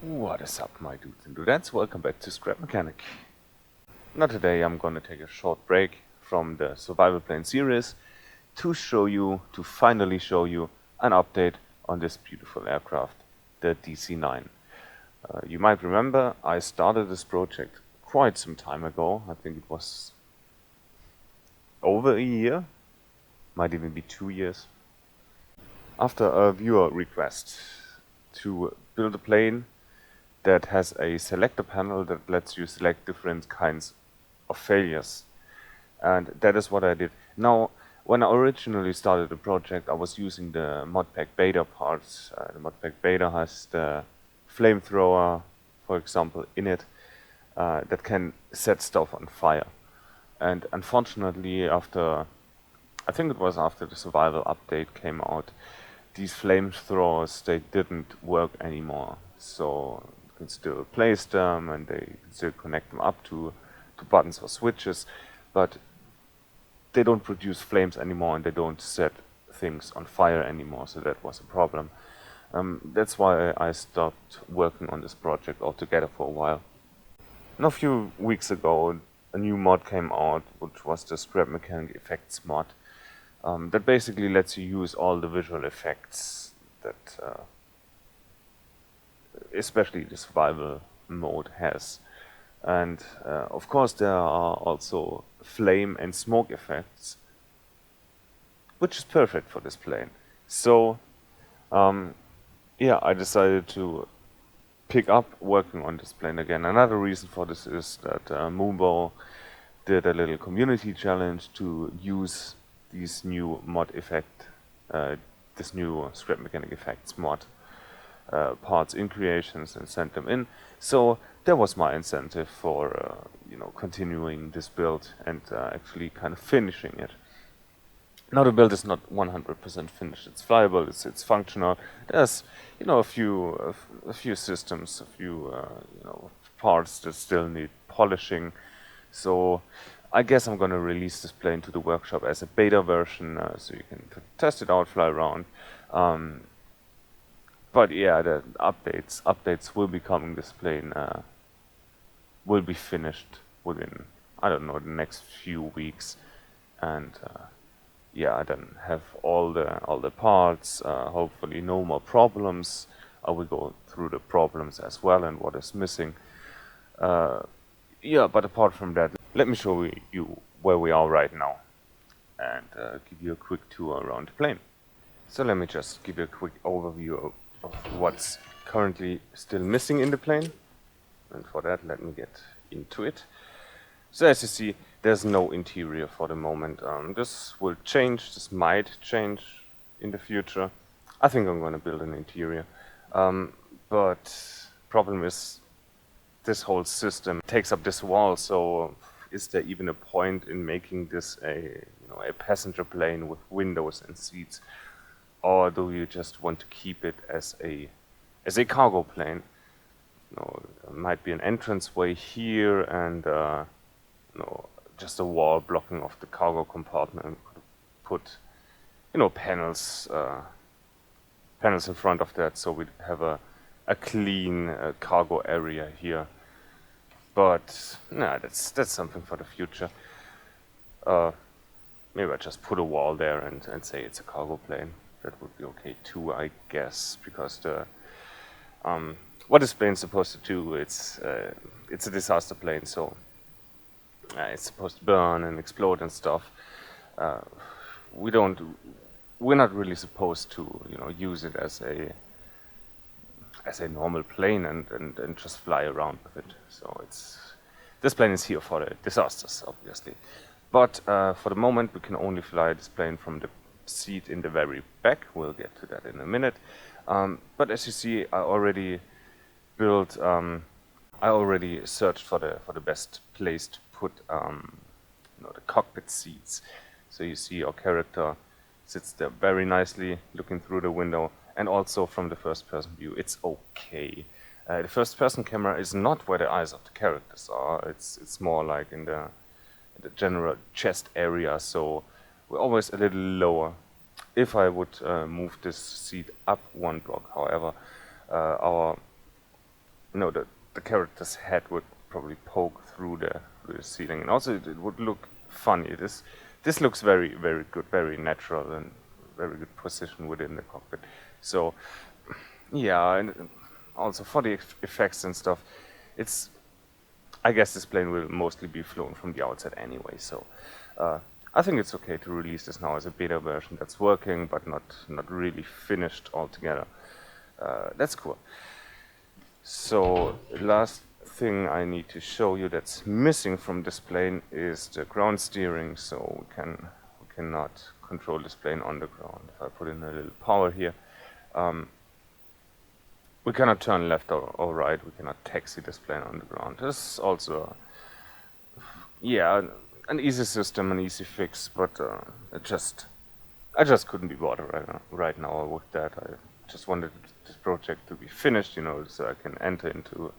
What is up, my dudes and dudettes? Welcome back to Scrap Mechanic. Now today I'm gonna take a short break from the survival plane series to finally show you an update on this beautiful aircraft, the DC-9. You might remember I started this project quite some time ago. I think it was over a year, might even be 2 years. After a viewer request to build a plane that has a selector panel that lets you select different kinds of failures. And that is what I did. Now, when I originally started the project, I was using the modpack beta parts. The modpack beta has the flamethrower, for example, in it, that can set stuff on fire. And unfortunately, I think it was after the survival update came out, these flamethrowers, they didn't work anymore. So you can still place them and they can still connect them up to buttons or switches, but they don't produce flames anymore and they don't set things on fire anymore, so that was a problem. That's why I stopped working on this project altogether for a while. Now, a few weeks ago, a new mod came out, which was the Scrap Mechanic Effects mod. That basically lets you use all the visual effects that especially the survival mode has. And of course there are also flame and smoke effects, which is perfect for this plane. So yeah, I decided to pick up working on this plane again. Another reason for this is that Moonbow did a little community challenge to use these new this new Scrap Mechanic Effects mod parts in creations and sent them in. So that was my incentive for continuing this build and actually kind of finishing it. Now the build is not 100% finished. It's flyable. It's functional. There's a few systems, a few parts that still need polishing. So I guess I'm gonna release this plane to the workshop as a beta version, so you can test it out, fly around. But yeah, the updates will be coming. This plane will be finished within, I don't know, the next few weeks, and yeah, I then have all the parts. Hopefully, no more problems. I will go through the problems as well and what is missing. Yeah, but apart from that, let me show you where we are right now and give you a quick tour around the plane. So let me just give you a quick overview of what's currently still missing in the plane. And for that, let me get into it. So as you see, there's no interior for the moment. This will change, this might change in the future. I think I'm going to build an interior. But problem is, this whole system takes up this wall, so is there even a point in making this a passenger plane with windows and seats? Or do you just want to keep it as a cargo plane? There might be an entranceway here and just a wall blocking off the cargo compartment. Put panels in front of that, so we have a clean cargo area here. But nah, that's something for the future. Maybe I just put a wall there and say it's a cargo plane. That would be okay too, I guess, because the what this plane's supposed to do, it's a disaster plane, so it's supposed to burn and explode and stuff. We're not really supposed to use it as a normal plane and just fly around with it. So this plane is here for the disasters, obviously. But for the moment, we can only fly this plane from the seat in the very back. We'll get to that in a minute. But as you see, I already searched for the best place to put the cockpit seats. So you see our character sits there very nicely, looking through the window, and also from the first-person view, it's okay. The first-person camera is not where the eyes of the characters are. It's more like in the general chest area, so we're always a little lower. If I would move this seat up one block, however, our the character's head would probably poke through the ceiling, and also it would look funny. This looks very, very good, very natural, and very good position within the cockpit. So yeah, and also for the effects and stuff, I guess this plane will mostly be flown from the outside anyway, so I think it's okay to release this now as a beta version that's working, but not really finished altogether. That's cool. So last thing I need to show you that's missing from this plane is the ground steering. So we cannot control this plane on the ground. If I put in a little power here, we cannot turn left or right. We cannot taxi this plane on the ground. This is also, yeah, an easy system, an easy fix, but I just couldn't be bothered right now with that. I just wanted this project to be finished, so I can enter into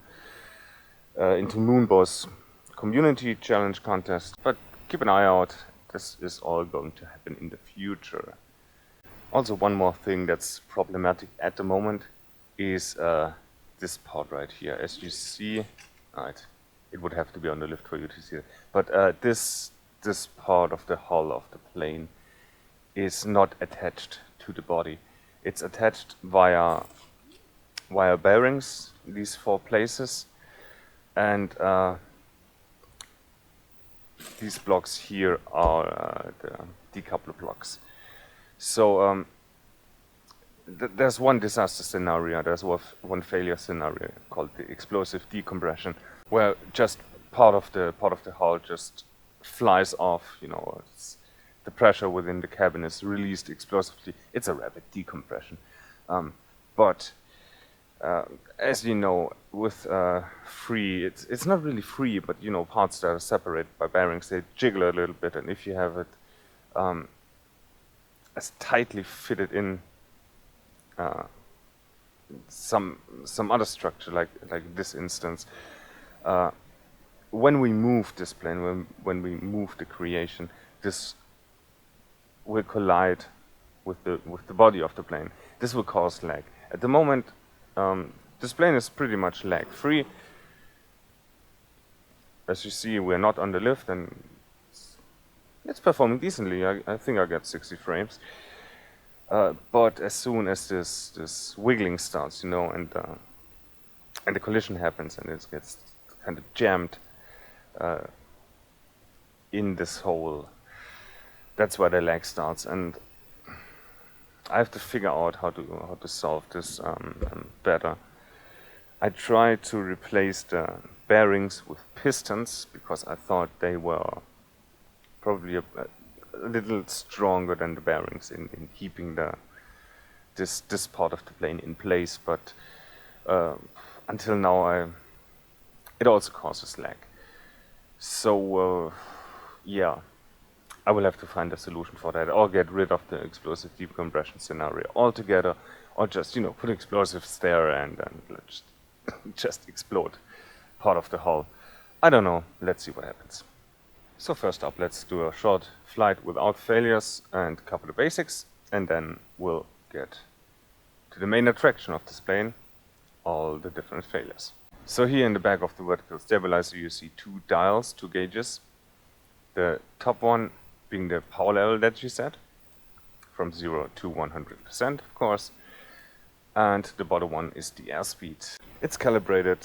Moonbo's community challenge contest. But keep an eye out. This is all going to happen in the future. Also, one more thing that's problematic at the moment is this part right here. As you see, it would have to be on the lift for you to see it. But this part of the hull of the plane is not attached to the body. It's attached via bearings, these 4 places, and these blocks here are the decoupler blocks. So there's one disaster scenario, there's one failure scenario called the explosive decompression, where just part of the hull just flies off. The pressure within the cabin is released explosively. It's a rapid decompression. But as you know, with free, it's not really free, but parts that are separated by bearings, they jiggle a little bit, and if you have it as tightly fitted in some other structure, like this instance, when we move this plane, when we move the creation, this will collide with the body of the plane. This will cause lag. At the moment, this plane is pretty much lag free. As you see, we're not on the lift, and it's performing decently. I think I get 60 frames. But as soon as this wiggling starts, and the collision happens, and it gets kind of jammed in this hole, that's where the lag starts, and I have to figure out how to solve this better. I tried to replace the bearings with pistons because I thought they were probably a little stronger than the bearings in keeping this part of the plane in place, but until now it also causes lag. So yeah, I will have to find a solution for that, or get rid of the explosive decompression scenario altogether, or just put explosives there and let's just explode part of the hull. I don't know. Let's see what happens. So first up, let's do a short flight without failures and cover the basics, and then we'll get to the main attraction of this plane, all the different failures. So here in the back of the vertical stabilizer you see 2 dials, 2 gauges. The top one being the power level that you set, from 0 to 100%, of course, and the bottom one is the airspeed. It's calibrated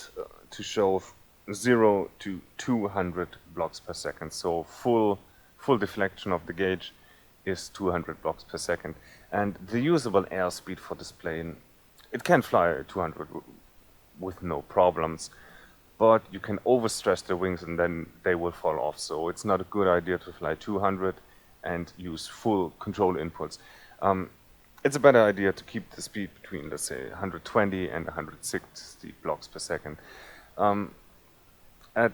to show 0 to 200 blocks per second, so full deflection of the gauge is 200 blocks per second. And the usable airspeed for this plane, it can fly 200 with no problems, but you can overstress the wings and then they will fall off. So it's not a good idea to fly 200 and use full control inputs. It's a better idea to keep the speed between, let's say, 120 and 160 blocks per second. At,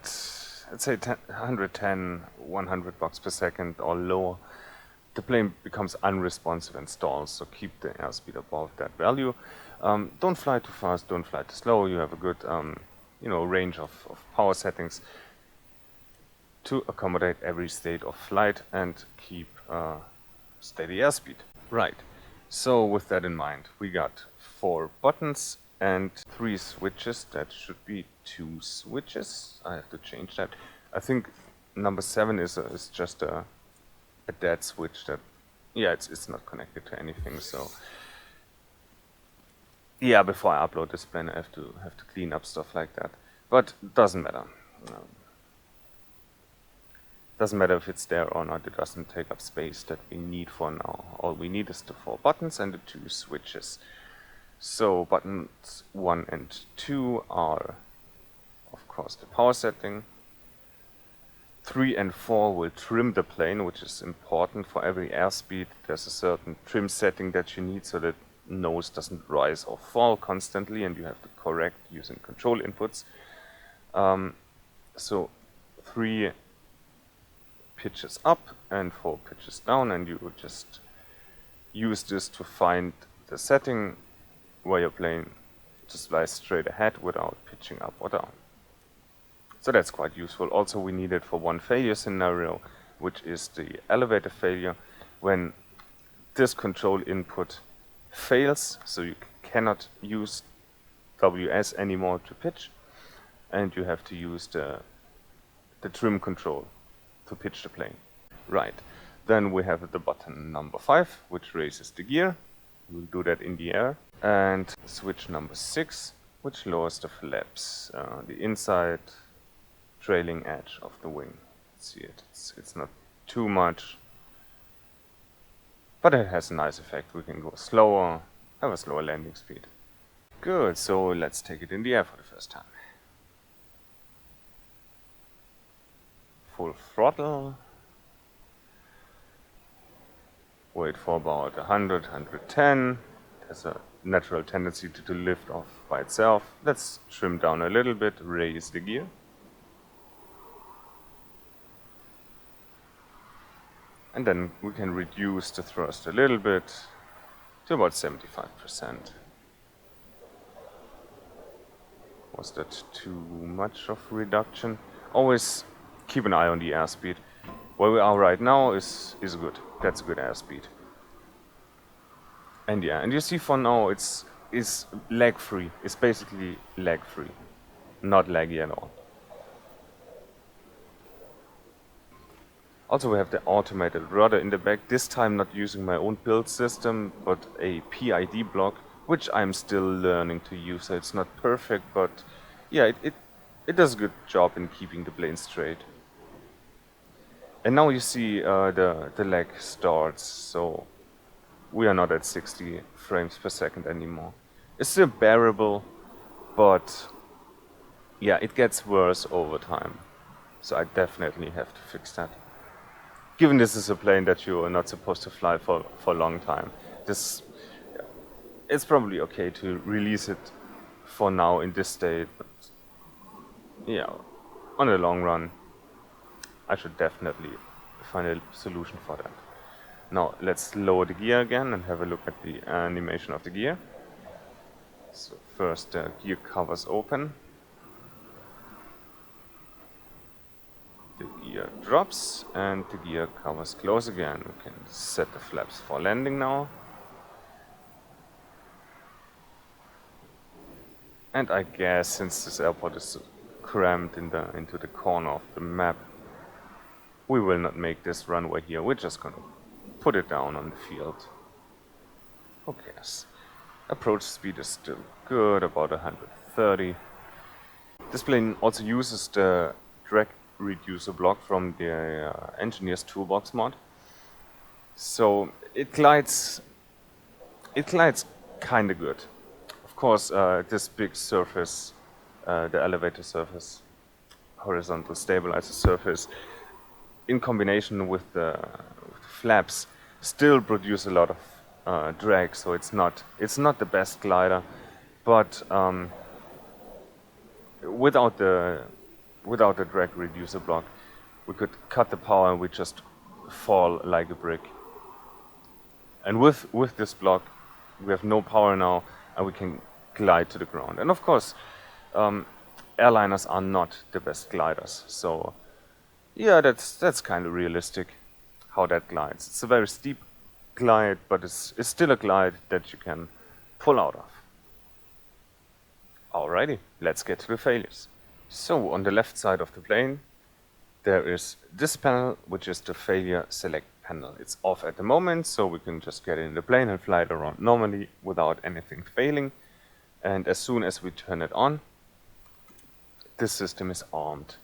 let's say, 110, 100 blocks per second or lower, the plane becomes unresponsive and stalls, so keep the airspeed above that value. Don't fly too fast, don't fly too slow. You have a good range of power settings to accommodate every state of flight and keep steady airspeed. Right, so with that in mind, we got 4 buttons and 3 switches. That should be 2 switches. I have to change that. I think number 7 is just a dead switch that, yeah, it's not connected to anything. So yeah, before I upload this plan, I have to clean up stuff like that. But doesn't matter. Doesn't matter if it's there or not. It doesn't take up space that we need for now. All we need is the 4 buttons and the 2 switches. So buttons 1 and 2 are, of course, the power setting. 3 and 4 will trim the plane, which is important for every airspeed. There's a certain trim setting that you need so that nose doesn't rise or fall constantly, and you have to correct using control inputs. So 3 pitches up and 4 pitches down, and you would just use this to find the setting where your plane just flies straight ahead without pitching up or down. So that's quite useful. Also, we need it for one failure scenario, which is the elevator failure, when this control input fails, so you cannot use WS anymore to pitch, and you have to use the trim control to pitch the plane. Right, then we have the button number 5, which raises the gear. We'll do that in the air. And switch number 6, which lowers the flaps, the inside trailing edge of the wing. See it, it's not too much, but it has a nice effect. We can go slower, have a slower landing speed. Good, so let's take it in the air for the first time. Full throttle. Wait for about 100, 110. It has a natural tendency to lift off by itself. Let's trim down a little bit, raise the gear. And then we can reduce the thrust a little bit to about 75%. Was that too much of reduction? Always keep an eye on the airspeed. Where we are right now is good. That's good airspeed. And yeah, and you see for now it's lag free. It's basically lag free, not laggy at all. Also, we have the automated rudder in the back, this time not using my own build system, but a PID block, which I'm still learning to use. So it's not perfect, but yeah, it does a good job in keeping the plane straight. And now you see the lag starts, so we are not at 60 frames per second anymore. It's still bearable, but yeah, it gets worse over time. So I definitely have to fix that. Given this is a plane that you are not supposed to fly for a long time, it's probably okay to release it for now in this state, but yeah, on the long run, I should definitely find a solution for that. Now let's lower the gear again and have a look at the animation of the gear. So first the gear covers open. The gear drops and the gear covers close again. We can set the flaps for landing now. And I guess since this airport is crammed into the corner of the map, we will not make this runway here. We're just gonna put it down on the field. Who cares? Approach speed is still good, about 130. This plane also uses the drag reducer block from the Engineer's Toolbox mod. So it glides kinda good. Of course, this big surface, the elevator surface, horizontal stabilizer surface, in combination with the flaps, still produce a lot of drag. So it's not the best glider, but without the drag reducer block, we could cut the power and we just fall like a brick. And with this block, we have no power now, and we can glide to the ground. And of course, airliners are not the best gliders, so yeah, that's kind of realistic how that glides. It's a very steep glide, but it's still a glide that you can pull out of. Alrighty, let's get to the failures. So on the left side of the plane there is this panel, which is the failure select panel. It's off at the moment, so we can just get in the plane and fly it around normally without anything failing. And as soon as we turn it on, this system is armed.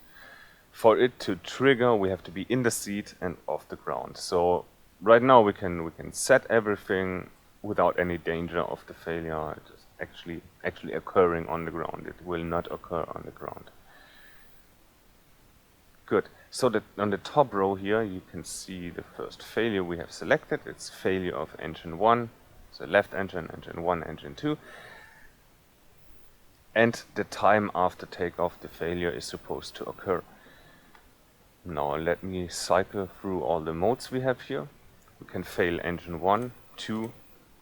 For it to trigger, we have to be in the seat and off the ground. So right now we can set everything without any danger of the failure just actually occurring on the ground. It will not occur on the ground. Good. So that on the top row here you can see the first failure we have selected. It's failure of engine 1, so left engine, engine 1, engine 2. And the time after takeoff the failure is supposed to occur. Now let me cycle through all the modes we have here. We can fail engine 1, 2,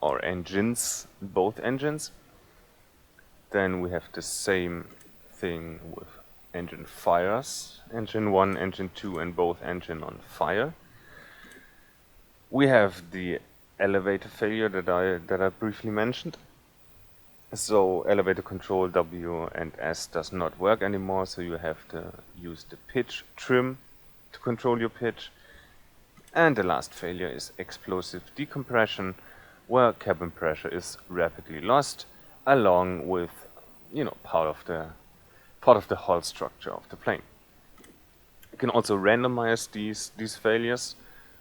or engines, both engines. Then we have the same thing with engine fires, engine 1, engine 2 and both engine on fire. We have the elevator failure that I briefly mentioned. So elevator control W and S does not work anymore, so you have to use the pitch trim to control your pitch. And the last failure is explosive decompression, where cabin pressure is rapidly lost along with, you know, part of the hull structure of the plane. You can also randomize these failures,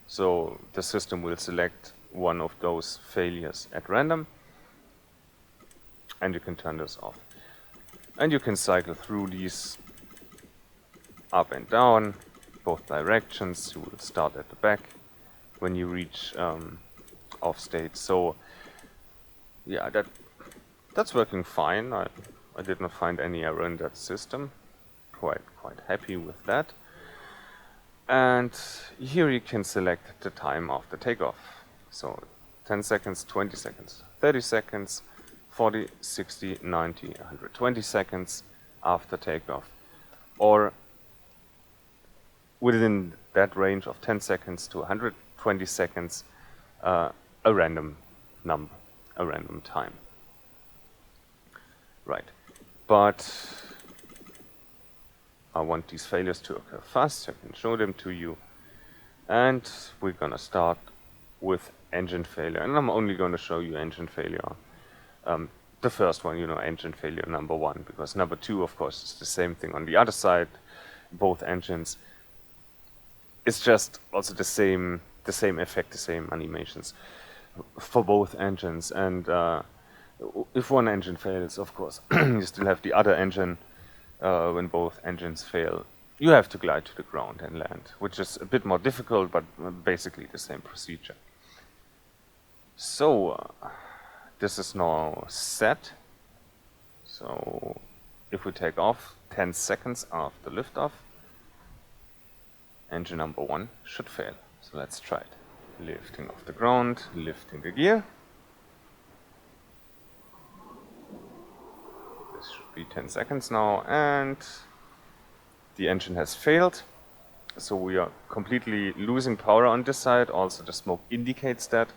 so the system will select one of those failures at random, and you can turn this off. And you can cycle through these up and down, both directions. You will start at the back when you reach off state. So yeah, that's working fine. I did not find any error in that system. Quite happy with that. And here you can select the time after takeoff. So 10 seconds, 20 seconds, 30 seconds, 40, 60, 90, 120 seconds after takeoff. Or within that range of 10 seconds to 120 seconds, a random number, a random time. Right. But I want these failures to occur fast, so I can show them to you. And we're gonna start with engine failure, and I'm only gonna show you engine failure. The first one, you know, engine failure number 1, because number 2, of course, is the same thing on the other side, both engines. It's just also the same effect, the same animations for both engines. And if one engine fails, of course, you still have the other engine. When both engines fail, you have to glide to the ground and land, which is a bit more difficult, but basically the same procedure. So this is now set. So if we take off 10 seconds after liftoff, engine number 1 should fail. So let's try it. Lifting off the ground, lifting the gear. This should be 10 seconds now, and the engine has failed. So we are completely losing power on this side. Also the smoke indicates that.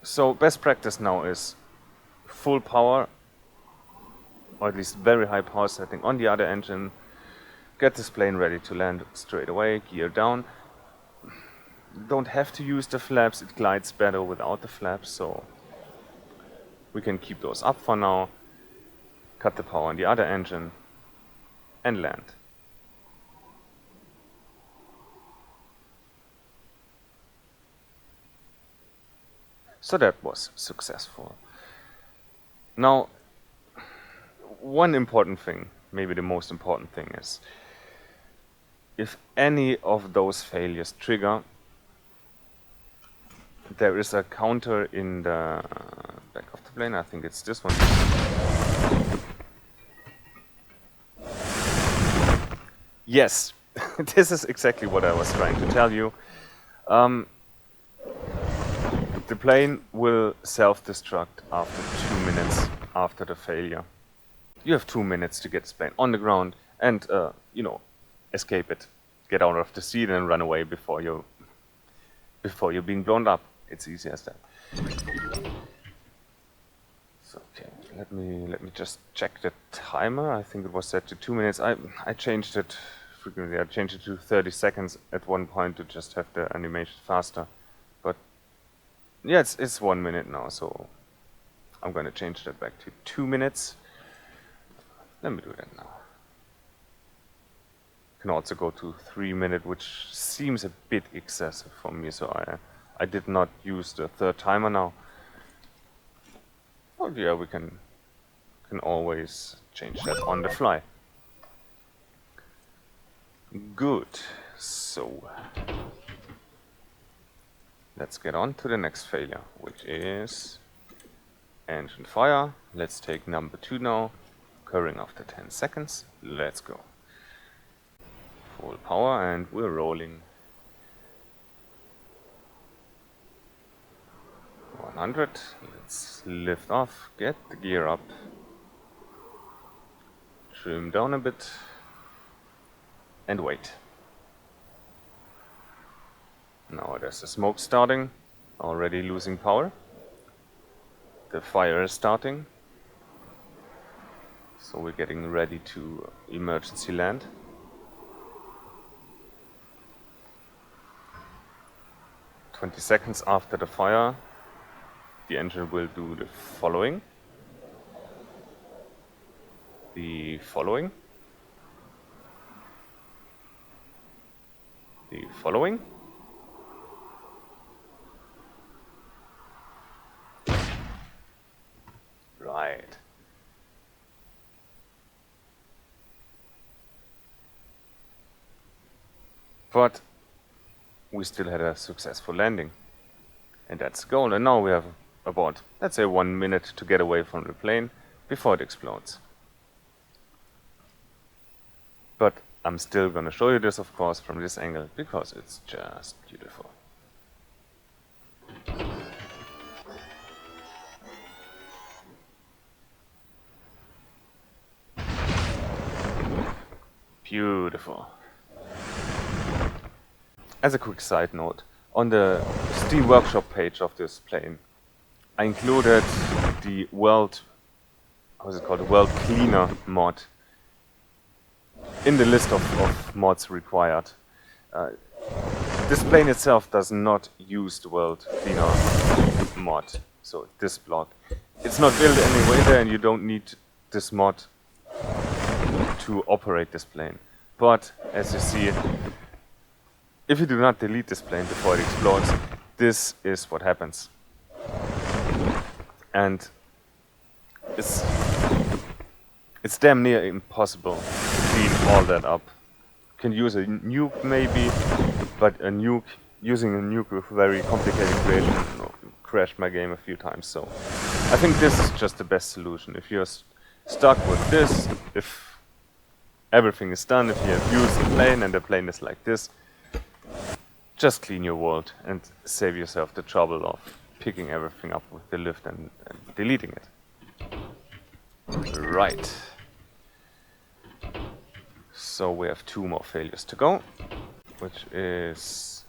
So best practice now is full power, or at least very high power setting on the other engine. Get this plane ready to land straight away, gear down. Don't have to use the flaps, it glides better without the flaps, so we can keep those up for now. Cut the power on the other engine and land. So that was successful. Now, one important thing, maybe the most important thing, is if any of those failures trigger, there is a counter in the back of the plane. I think it's this one. Yes, this is exactly what I was trying to tell you. The plane will self-destruct after 2 minutes after the failure. You have 2 minutes to get this plane on the ground and, you know, escape it. Get out of the seat and run away before you're being blown up. It's easy as that. let me just check the timer. I think it was set to 2 minutes. I changed it frequently. I changed it to 30 seconds at one point to just have the animation faster. But yeah, it's 1 minute now, so I'm gonna change that back to 2 minutes. Let me do that now. Can also go to 3 minutes, which seems a bit excessive for me, so I did not use the third timer now. Oh yeah, we can always change that on the fly. Good. So let's get on to the next failure, which is engine fire. Let's take number 2 now, occurring after 10 seconds. Let's go. Full power and we're rolling. 100. Let's lift off, get the gear up, trim down a bit, and wait. Now there's the smoke starting, already losing power. The fire is starting, so we're getting ready to emergency land. "20 seconds after the fire, the engine will do the following. The following. The following. Right. But we still had a successful landing. And that's the goal. And now we have about, let's say, 1 minute to get away from the plane before it explodes. But I'm still gonna show you this, of course, from this angle, because it's just beautiful. Beautiful. As a quick side note, on the Steam Workshop page of this plane, I included the Weld Cleaner mod in the list of mods required. This plane itself does not use the Weld Cleaner mod, so this block. It's not built anyway there, and you don't need this mod to operate this plane. But as you see, if you do not delete this plane before it explodes, this is what happens. And it's damn near impossible to clean all that up. You can use a nuke maybe, but using a nuke with very complicated creation crashed my game a few times. So I think this is just the best solution. If you're stuck with this, if everything is done, if you have used the plane and the plane is like this, just clean your world and save yourself the trouble of picking everything up with the lift and deleting it. Right. So we have 2 more failures to go, which is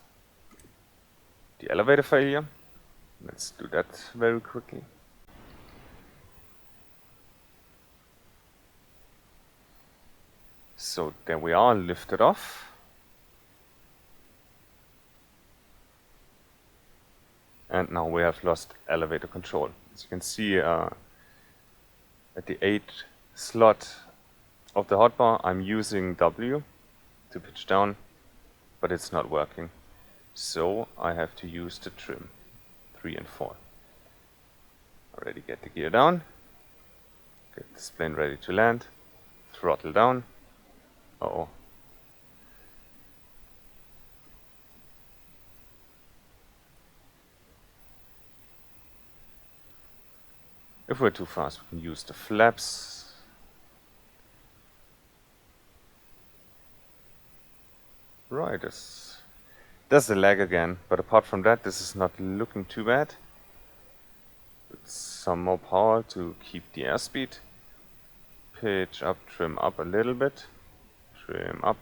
the elevator failure. Let's do that very quickly. So there we are, lifted off. And now we have lost elevator control. As you can see, at the 8 slot of the hotbar, I'm using W to pitch down, but it's not working. So I have to use the trim 3 and 4. Already get the gear down, get this plane ready to land, throttle down. Uh-oh. If we're too fast, we can use the flaps. Right, there's the lag again, but apart from that, this is not looking too bad. With some more power to keep the airspeed. Pitch up, trim up a little bit. Trim up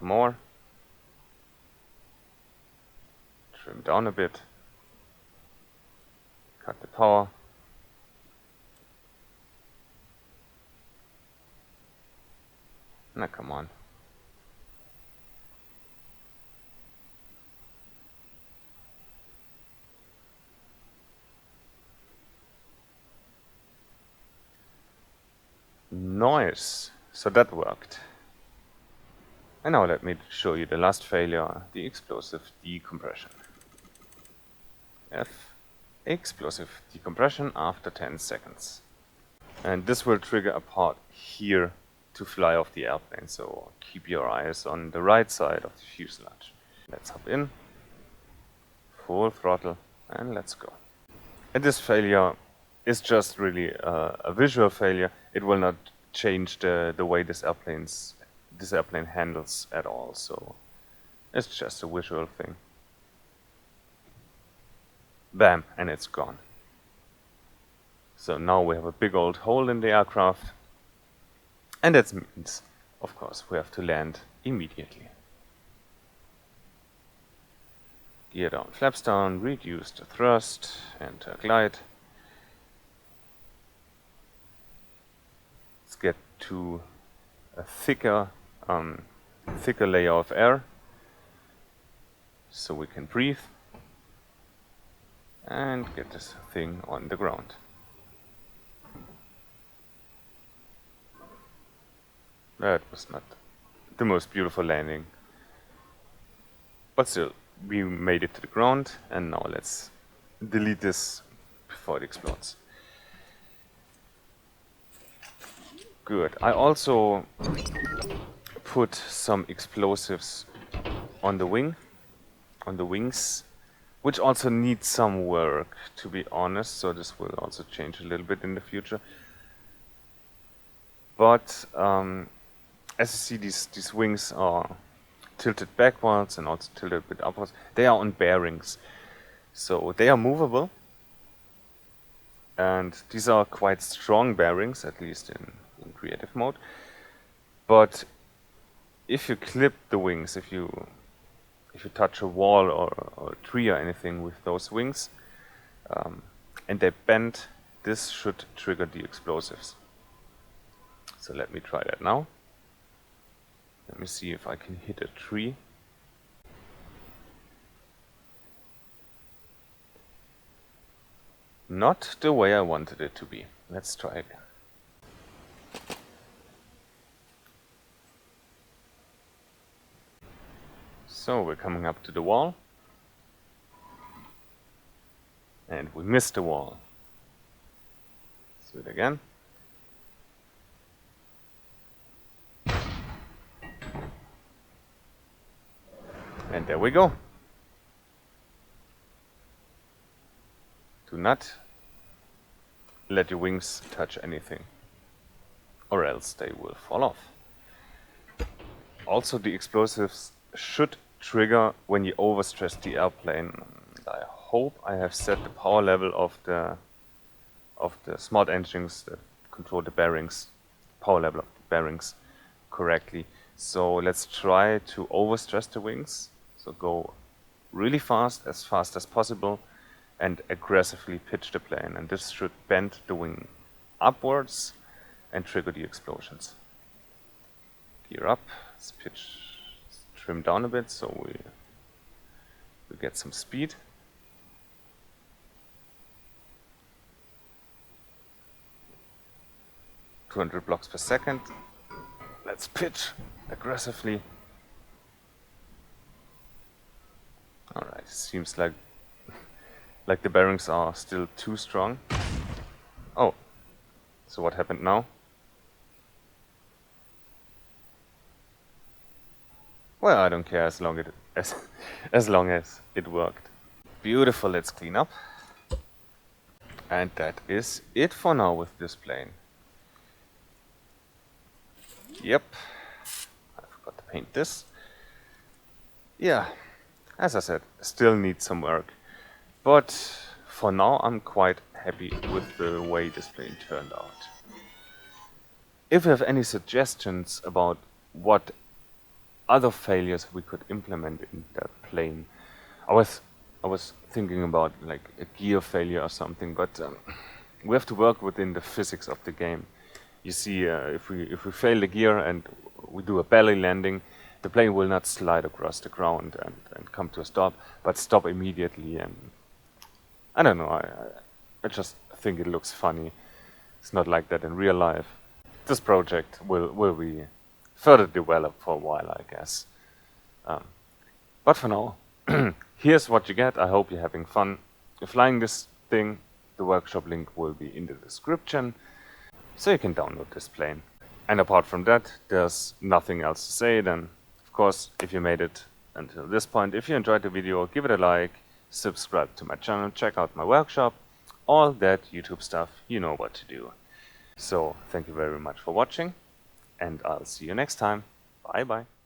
more. Trim down a bit. Cut the power, Now come on. Nice. So that worked. And now let me show you the last failure, the explosive decompression. F. Explosive decompression after 10 seconds. And this will trigger a part here to fly off the airplane, so keep your eyes on the right side of the fuselage. Let's hop in, full throttle, and let's go. And this failure is just really a visual failure. It will not change the way this airplane handles at all, so it's just a visual thing. Bam, and it's gone. So now we have a big old hole in the aircraft, and that means, of course, we have to land immediately. Gear down, flaps down, reduce the thrust, enter glide. Let's get to a thicker layer of air, so we can breathe and get this thing on the ground. That was not the most beautiful landing, but still, we made it to the ground, and now let's delete this before it explodes. Good. I also put some explosives on the wings, which also need some work, to be honest, so this will also change a little bit in the future. But as you see, these wings are tilted backwards and also tilted a bit upwards. They are on bearings, so they are movable, and these are quite strong bearings, at least in creative mode. But if you clip the wings, if you touch a wall or a tree or anything with those wings, and they bend, this should trigger the explosives. So let me try that now. Let me see if I can hit a tree. Not the way I wanted it to be. Let's try again. So we're coming up to the wall. And we missed the wall. Let's do it again. And there we go. Do not let your wings touch anything, or else they will fall off. Also, the explosives should trigger when you overstress the airplane. I hope I have set the power level of the smart engines that control the bearings, power level of the bearings correctly. So let's try to overstress the wings. So go really fast as possible, and aggressively pitch the plane. And this should bend the wing upwards and trigger the explosions. Gear up, let's pitch, trim down a bit so we get some speed. .200 blocks per second. Let's pitch aggressively. Alright, seems like the bearings are still too strong. Oh, so what happened now? Well, I don't care as long as it worked. Beautiful, let's clean up. And that is it for now with this plane. Yep, I forgot to paint this. Yeah, as I said, still needs some work. But for now, I'm quite happy with the way this plane turned out. If you have any suggestions about what other failures we could implement in that plane, I was thinking about like a gear failure or something, but we have to work within the physics of the game. You see, if we fail the gear and we do a belly landing, the plane will not slide across the ground and come to a stop, but stop immediately. And I don't know, I just think it looks funny. It's not like that in real life. This project will be further developed for a while, I guess. But for now, here's what you get. I hope you're having fun flying this thing. The workshop link will be in the description, so you can download this plane. And apart from that, there's nothing else to say. Then, of course, if you made it until this point, if you enjoyed the video, give it a like, subscribe to my channel, check out my workshop, all that YouTube stuff, you know what to do. So, thank you very much for watching, and I'll see you next time. Bye bye.